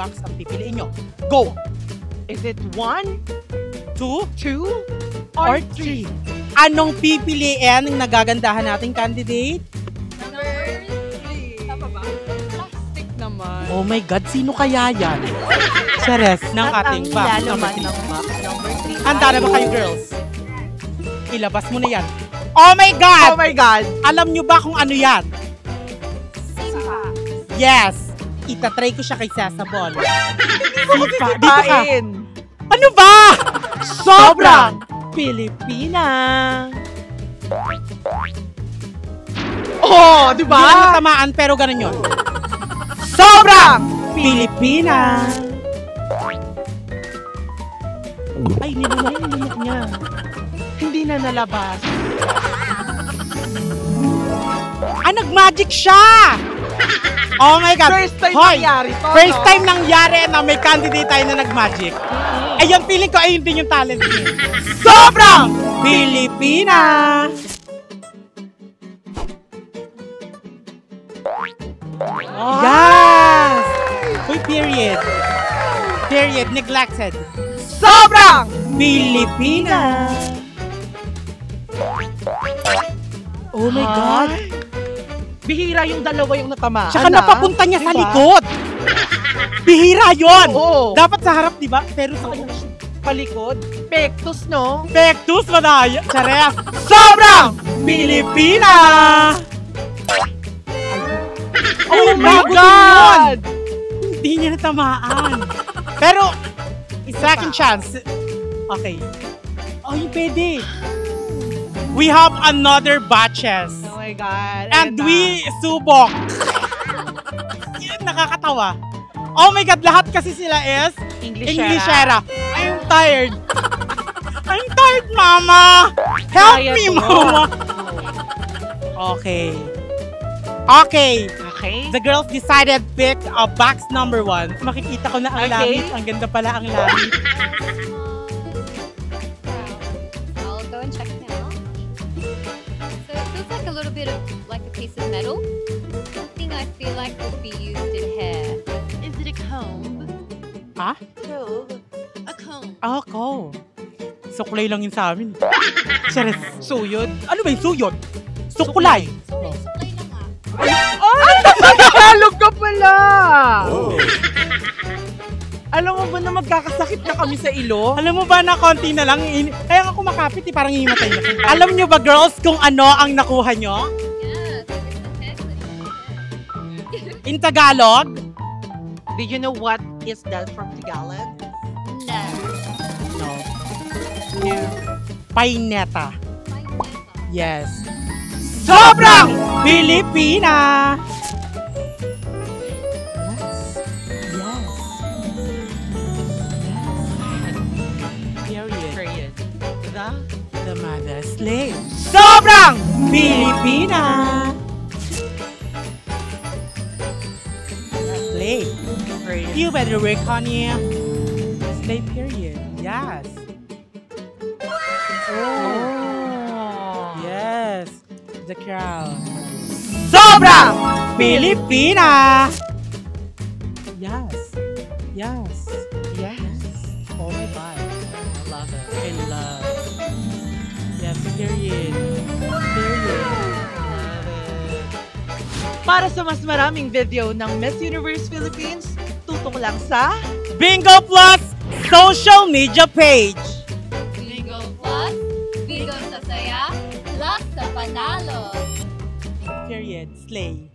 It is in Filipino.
box ang pipiliin nyo. Go! Is it 1, 2, 2, or 3? Anong pipiliin ng nagagandahan nating candidate? Number 3. Tama ba? Plastic naman. Oh my God, sino kaya yan? Chares ng ating box. Lalaman ng box number 3. Handa na ba kayo, girls? Ilabas mo na yan. Oh my God! Oh my God! Alam nyo ba kung ano yan? Sipa. Yes! Itatry ko siya kay Sasabon. Dito ka. Kain! Ano ba? Sobrang Pilipina! Oh, di Di lang ba? natamaan pero ganun yun. Sobrang Pilipina! Ay, nilunok niya. Hindi na nalabas. Ah, nag-magic siya! Oh my God! First time Hoy, nangyari to, First no? time nangyari na may candidate tayo na nag-magic. Ayun, feeling ko, ayun din yung talent niya. Sobrang Pilipina! Yes! Uy, period. Period, neglected. Sobrang! Pilipina! Oh my God! Bihira yung dalawa yung natamaan. Tsaka ah. napapunta niya sa Diba? likod. Bihira yon. Oo. Dapat sa harap, di ba? Pero sa kanya, Palikod. Pektus, no? Pectus, madaya. Chares. Sobrang Pilipina! Oh my bago din God! Hindi niya natamaan. Pero, second chance. Okay. Oh, yung pwede. We have another batches. Oh my God. And Ayan na. we subok. Yun, nakakatawa. Oh my God, lahat kasi sila is Englishera. I'm tired. I'm tired, Mama. Help Kaya me, to. Mama. Okay. Okay. Okay. The girls decided pick box number 1. Makikita ko na ang Okay. langit. Ang ganda pala ang langit. I'll go and check now. So it feels like a little bit of like a piece of metal. Something I feel like would be used in hair. Is it a comb? Ha? No. A comb. Ako. Sukulay lang yun sa amin. Charis. Suyod. Ano ba yung suyod? Sukulay. Suklay lang ah. Tagalog ka pala! Alam mo ba na magkakasakit na kami sa ilo? Alam mo ba na konti na lang, kaya nga kumakapit, parang himatay na. Alam nyo ba, girls, kung ano ang nakuha nyo? Yes, it's the hair clip. In Tagalog? Do you know what is that from Tagalog? No. No. Paineta. Yes. Sobrang Pilipina! Yes. Yes. Period. The mother slave. Sobrang Pilipina! Slave. You better work on you. Slave period. Yes. Oh. Yes. The crown. Sobrang Pilipina! Yes. Yes. Yes. Oh my God. I love it. I love. Yes, period. Period. Love it. Para sa mas maraming video ng Miss Universe Philippines, tutok lang sa Bingo Plus social media page. Bigo Plus, Bigo sa saya, plus sa panalo. Period. Slay.